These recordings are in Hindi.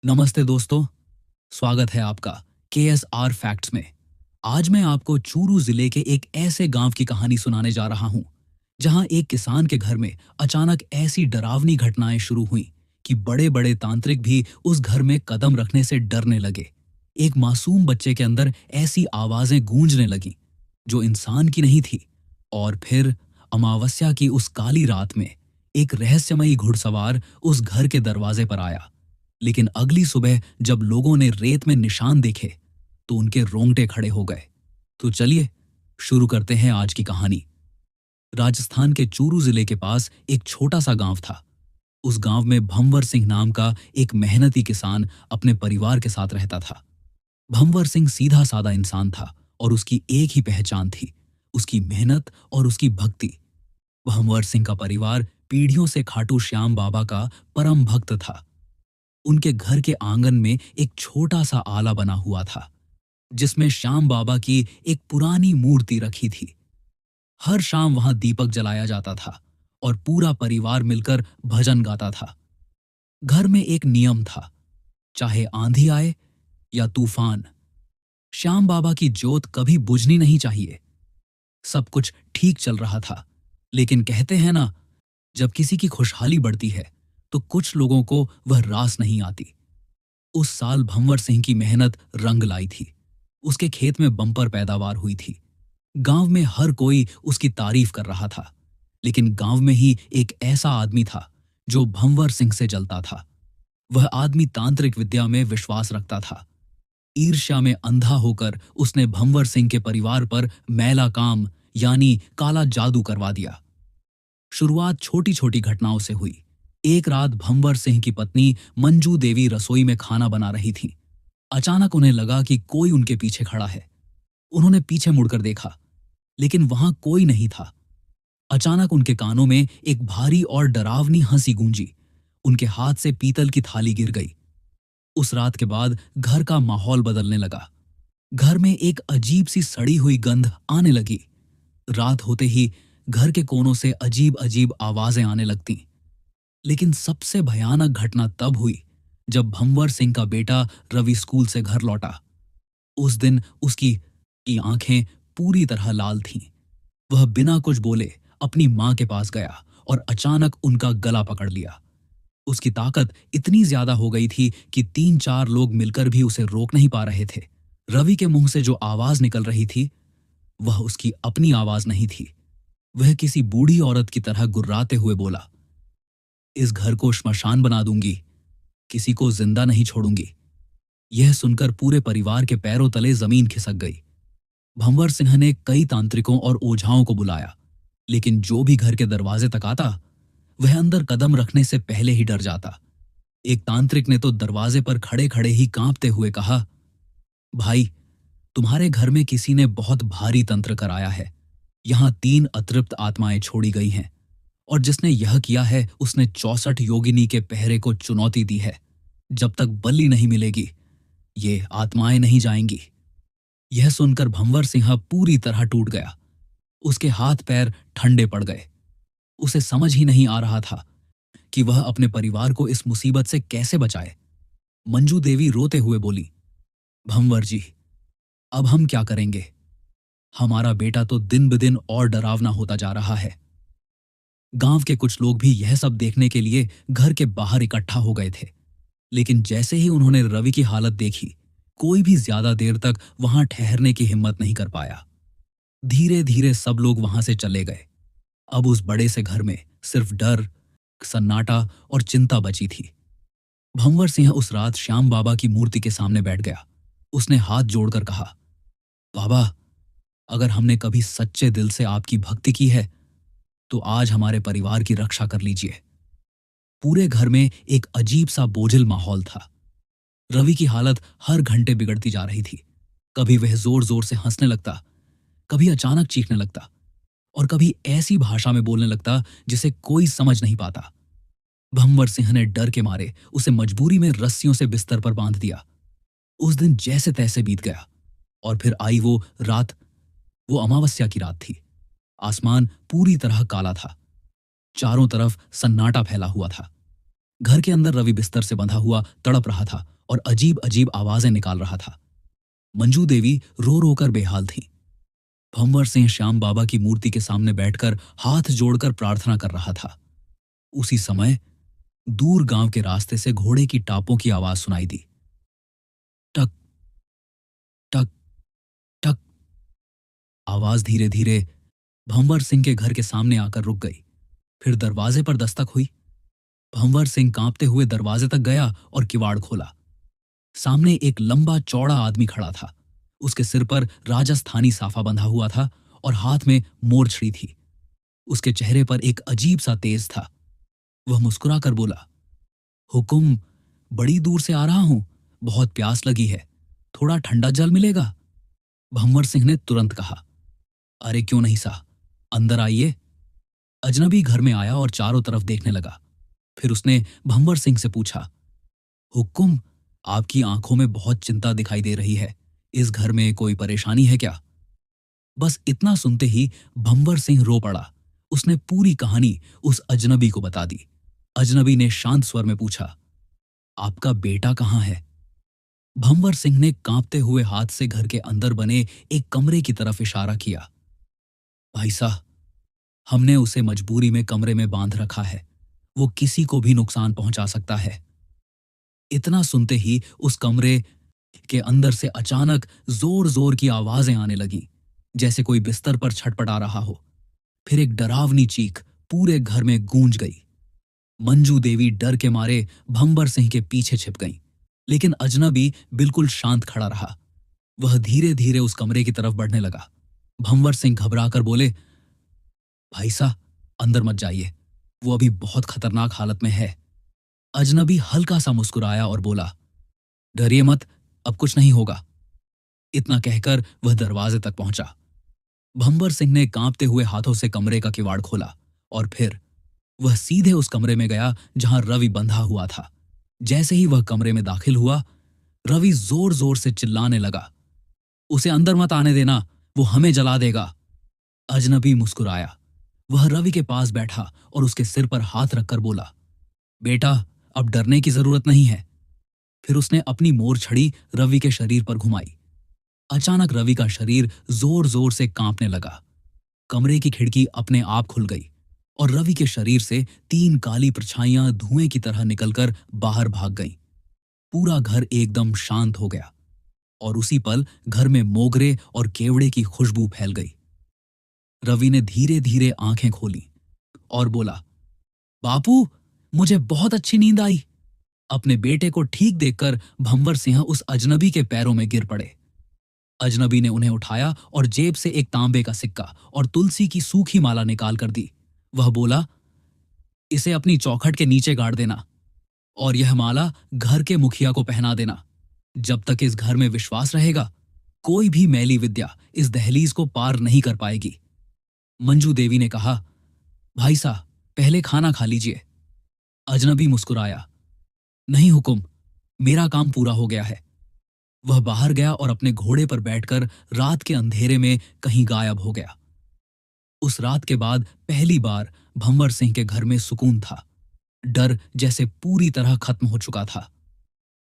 नमस्ते दोस्तों, स्वागत है आपका KSR फैक्ट्स में। आज मैं आपको चूरू जिले के एक ऐसे गांव की कहानी सुनाने जा रहा हूं, जहां एक किसान के घर में अचानक ऐसी डरावनी घटनाएं शुरू हुईं कि बड़े-बड़े तांत्रिक भी उस घर में कदम रखने से डरने लगे। एक मासूम बच्चे के अंदर ऐसी आवाजें गूंजने लगीं, जो इंसान की नहीं थी। और फिर अमावस्या की उस काली रात में एक रहस्यमयी घुड़सवार उस घर के दरवाजे पर आया। लेकिन अगली सुबह जब लोगों ने रेत में निशान देखे तो उनके रोंगटे खड़े हो गए। तो चलिए शुरू करते हैं आज की कहानी। राजस्थान के चूरू जिले के पास एक छोटा सा गांव था। उस गांव में भंवर सिंह नाम का एक मेहनती किसान अपने परिवार के साथ रहता था। भंवर सिंह सीधा साधा इंसान था और उसकी एक ही पहचान थी, उसकी मेहनत और उसकी भक्ति। भंवर सिंह का परिवार पीढ़ियों से खाटू श्याम बाबा का परम भक्त था। उनके घर के आंगन में एक छोटा सा आला बना हुआ था, जिसमें श्याम बाबा की एक पुरानी मूर्ति रखी थी। हर शाम वहां दीपक जलाया जाता था और पूरा परिवार मिलकर भजन गाता था। घर में एक नियम था, चाहे आंधी आए या तूफान, श्याम बाबा की जोत कभी बुझनी नहीं चाहिए। सब कुछ ठीक चल रहा था, लेकिन कहते हैं ना, जब किसी की खुशहाली बढ़ती है तो कुछ लोगों को वह रास नहीं आती। उस साल भंवर सिंह की मेहनत रंग लाई थी। उसके खेत में बम्पर पैदावार हुई थी। गांव में हर कोई उसकी तारीफ कर रहा था। लेकिन गांव में ही एक ऐसा आदमी था जो भंवर सिंह से जलता था। वह आदमी तांत्रिक विद्या में विश्वास रखता था। ईर्ष्या में अंधा होकर उसने भंवर सिंह के परिवार पर मैला काम यानी काला जादू करवा दिया। शुरुआत छोटी छोटी घटनाओं से हुई। एक रात भंवर सिंह की पत्नी मंजू देवी रसोई में खाना बना रही थी। अचानक उन्हें लगा कि कोई उनके पीछे खड़ा है। उन्होंने पीछे मुड़कर देखा, लेकिन वहां कोई नहीं था। अचानक उनके कानों में एक भारी और डरावनी हंसी गूंजी। उनके हाथ से पीतल की थाली गिर गई। उस रात के बाद घर का माहौल बदलने लगा। घर में एक अजीब सी सड़ी हुई गंध आने लगी। रात होते ही घर के कोनों से अजीब अजीब आवाजें आने लगतीं। लेकिन सबसे भयानक घटना तब हुई जब भंवर सिंह का बेटा रवि स्कूल से घर लौटा। उस दिन उसकी की आंखें पूरी तरह लाल थीं। वह बिना कुछ बोले अपनी मां के पास गया और अचानक उनका गला पकड़ लिया। उसकी ताकत इतनी ज्यादा हो गई थी कि 3-4 लोग मिलकर भी उसे रोक नहीं पा रहे थे। रवि के मुंह से जो आवाज निकल रही थी, वह उसकी अपनी आवाज नहीं थी। वह किसी बूढ़ी औरत की तरह गुर्राते हुए बोला, इस घर को श्मशान बना दूंगी, किसी को जिंदा नहीं छोड़ूंगी। यह सुनकर पूरे परिवार के पैरों तले जमीन खिसक गई। भंवर सिंह ने कई तांत्रिकों और ओझाओं को बुलाया, लेकिन जो भी घर के दरवाजे तक आता, वह अंदर कदम रखने से पहले ही डर जाता। एक तांत्रिक ने तो दरवाजे पर खड़े खड़े ही कांपते हुए कहा, भाई, तुम्हारे घर में किसी ने बहुत भारी तंत्र कराया है। यहां 3 अतृप्त आत्माएं छोड़ी गई हैं, और जिसने यह किया है उसने 64 योगिनी के पहरे को चुनौती दी है। जब तक बलि नहीं मिलेगी, ये आत्माएं नहीं जाएंगी। यह सुनकर भंवर सिंह पूरी तरह टूट गया। उसके हाथ पैर ठंडे पड़ गए। उसे समझ ही नहीं आ रहा था कि वह अपने परिवार को इस मुसीबत से कैसे बचाए। मंजू देवी रोते हुए बोली, भंवर जी, अब हम क्या करेंगे? हमारा बेटा तो दिन ब दिन और डरावना होता जा रहा है। गांव के कुछ लोग भी यह सब देखने के लिए घर के बाहर इकट्ठा हो गए थे। लेकिन जैसे ही उन्होंने रवि की हालत देखी, कोई भी ज्यादा देर तक वहां ठहरने की हिम्मत नहीं कर पाया। धीरे धीरे सब लोग वहां से चले गए। अब उस बड़े से घर में सिर्फ डर, सन्नाटा और चिंता बची थी। भंवर सिंह उस रात श्याम बाबा की मूर्ति के सामने बैठ गया। उसने हाथ जोड़कर कहा, बाबा, अगर हमने कभी सच्चे दिल से आपकी भक्ति की है तो आज हमारे परिवार की रक्षा कर लीजिए। पूरे घर में एक अजीब सा बोझिल माहौल था। रवि की हालत हर घंटे बिगड़ती जा रही थी। कभी वह जोर जोर से हंसने लगता, कभी अचानक चीखने लगता, और कभी ऐसी भाषा में बोलने लगता जिसे कोई समझ नहीं पाता। भंवर सिंह ने डर के मारे उसे मजबूरी में रस्सियों से बिस्तर पर बांध दिया। उस दिन जैसे तैसे बीत गया, और फिर आई वो रात। वो अमावस्या की रात थी। आसमान पूरी तरह काला था। चारों तरफ सन्नाटा फैला हुआ था। घर के अंदर रवि बिस्तर से बंधा हुआ तड़प रहा था और अजीब अजीब आवाजें निकाल रहा था। मंजू देवी रो रो कर बेहाल थी। भंवर सिंह श्याम बाबा की मूर्ति के सामने बैठकर हाथ जोड़कर प्रार्थना कर रहा था। उसी समय दूर गांव के रास्ते से घोड़े की टापों की आवाज सुनाई दी। टक टक टक। आवाज धीरे धीरे भंवर सिंह के घर के सामने आकर रुक गई। फिर दरवाजे पर दस्तक हुई। भंवर सिंह कांपते हुए दरवाजे तक गया और किवाड़ खोला। सामने एक लंबा चौड़ा आदमी खड़ा था। उसके सिर पर राजस्थानी साफा बंधा हुआ था और हाथ में मोरछड़ी थी। उसके चेहरे पर एक अजीब सा तेज था। वह मुस्कुराकर बोला, हुकुम, बड़ी दूर से आ रहा हूं, बहुत प्यास लगी है, थोड़ा ठंडा जल मिलेगा? भंवर सिंह ने तुरंत कहा, अरे क्यों नहीं सा, अंदर आइए। अजनबी घर में आया और चारों तरफ देखने लगा। फिर उसने भंवर सिंह से पूछा, हुकुम, आपकी आंखों में बहुत चिंता दिखाई दे रही है, इस घर में कोई परेशानी है क्या? बस इतना सुनते ही भंवर सिंह रो पड़ा। उसने पूरी कहानी उस अजनबी को बता दी। अजनबी ने शांत स्वर में पूछा, आपका बेटा कहाँ है? भंवर सिंह ने कांपते हुए हाथ से घर के अंदर बने एक कमरे की तरफ इशारा किया। भाई साहब, हमने उसे मजबूरी में कमरे में बांध रखा है, वो किसी को भी नुकसान पहुंचा सकता है। इतना सुनते ही उस कमरे के अंदर से अचानक जोर जोर की आवाजें आने लगी, जैसे कोई बिस्तर पर छटपटा रहा हो। फिर एक डरावनी चीख पूरे घर में गूंज गई। मंजू देवी डर के मारे भंवर सिंह के पीछे छिप गईं, लेकिन अजनबी बिल्कुल शांत खड़ा रहा। वह धीरे धीरे उस कमरे की तरफ बढ़ने लगा। भंवर सिंह घबराकर बोले, भाई साहब, अंदर मत जाइए, वो अभी बहुत खतरनाक हालत में है। अजनबी हल्का सा मुस्कुराया और बोला, डरिए मत, अब कुछ नहीं होगा। इतना कहकर वह दरवाजे तक पहुंचा। भंवर सिंह ने कांपते हुए हाथों से कमरे का किवाड़ खोला और फिर वह सीधे उस कमरे में गया जहां रवि बंधा हुआ था। जैसे ही वह कमरे में दाखिल हुआ, रवि जोर जोर से चिल्लाने लगा, उसे अंदर मत आने देना, वो हमें जला देगा। अजनबी मुस्कुराया। वह रवि के पास बैठा और उसके सिर पर हाथ रखकर बोला, बेटा, अब डरने की जरूरत नहीं है। फिर उसने अपनी मोर छड़ी रवि के शरीर पर घुमाई। अचानक रवि का शरीर जोर जोर से कांपने लगा। कमरे की खिड़की अपने आप खुल गई और रवि के शरीर से 3 काली परछाइयां धुएं की तरह निकलकर बाहर भाग गईं। पूरा घर एकदम शांत हो गया और उसी पल घर में मोगरे और केवड़े की खुशबू फैल गई। रवि ने धीरे धीरे आंखें खोली और बोला, बापू, मुझे बहुत अच्छी नींद आई। अपने बेटे को ठीक देखकर भंवर सिंह उस अजनबी के पैरों में गिर पड़े। अजनबी ने उन्हें उठाया और जेब से एक तांबे का सिक्का और तुलसी की सूखी माला निकाल कर दी। वह बोला, इसे अपनी चौखट के नीचे गाड़ देना और यह माला घर के मुखिया को पहना देना। जब तक इस घर में विश्वास रहेगा, कोई भी मैली विद्या इस दहलीज को पार नहीं कर पाएगी। मंजू देवी ने कहा, भाई साहब, पहले खाना खा लीजिए। अजनबी मुस्कुराया, नहीं हुकुम, मेरा काम पूरा हो गया है। वह बाहर गया और अपने घोड़े पर बैठकर रात के अंधेरे में कहीं गायब हो गया। उस रात के बाद पहली बार भंवर सिंह के घर में सुकून था। डर जैसे पूरी तरह खत्म हो चुका था।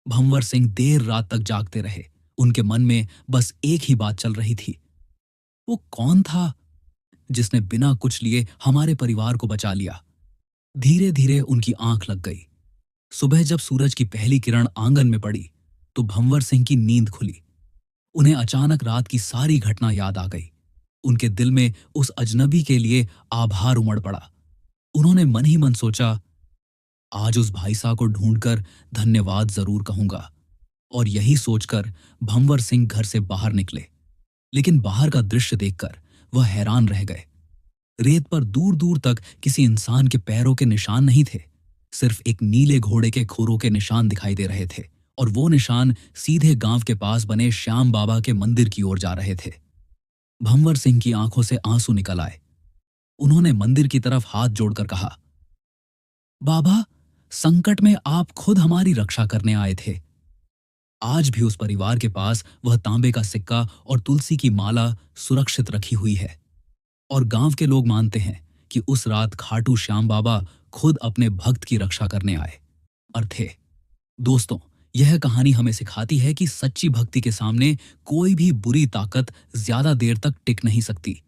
भंवर सिंह देर रात तक जागते रहे। उनके मन में बस एक ही बात चल रही थी, वो कौन था जिसने बिना कुछ लिए हमारे परिवार को बचा लिया। धीरे धीरे उनकी आंख लग गई। सुबह जब सूरज की पहली किरण आंगन में पड़ी तो भंवर सिंह की नींद खुली। उन्हें अचानक रात की सारी घटना याद आ गई। उनके दिल में उस अजनबी के लिए आभार उमड़ पड़ा। उन्होंने मन ही मन सोचा, आज उस भाई साहब को ढूंढकर धन्यवाद जरूर कहूंगा। और यही सोचकर भंवर सिंह घर से बाहर निकले। लेकिन बाहर का दृश्य देखकर वह हैरान रह गए। रेत पर दूर दूर तक किसी इंसान के पैरों के निशान नहीं थे। सिर्फ एक नीले घोड़े के खुरों के निशान दिखाई दे रहे थे और वो निशान सीधे गांव के पास बने श्याम बाबा के मंदिर की ओर जा रहे थे। भंवर सिंह की आंखों से आंसू निकल आए। उन्होंने मंदिर की तरफ हाथ जोड़कर कहा, बाबा, संकट में आप खुद हमारी रक्षा करने आए थे। आज भी उस परिवार के पास वह तांबे का सिक्का और तुलसी की माला सुरक्षित रखी हुई है और गांव के लोग मानते हैं कि उस रात खाटू श्याम बाबा खुद अपने भक्त की रक्षा करने आए। और थे। दोस्तों, यह कहानी हमें सिखाती है कि सच्ची भक्ति के सामने कोई भी बुरी ताकत ज्यादा देर तक टिक नहीं सकती।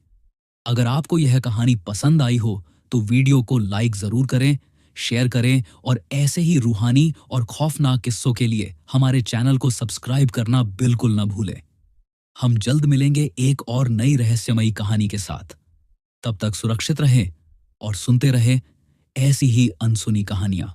अगर आपको यह कहानी पसंद आई हो तो वीडियो को लाइक जरूर करें, शेयर करें और ऐसे ही रूहानी और खौफनाक किस्सों के लिए हमारे चैनल को सब्सक्राइब करना बिल्कुल न भूलें। हम जल्द मिलेंगे एक और नई रहस्यमयी कहानी के साथ। तब तक सुरक्षित रहें और सुनते रहें ऐसी ही अनसुनी कहानियां।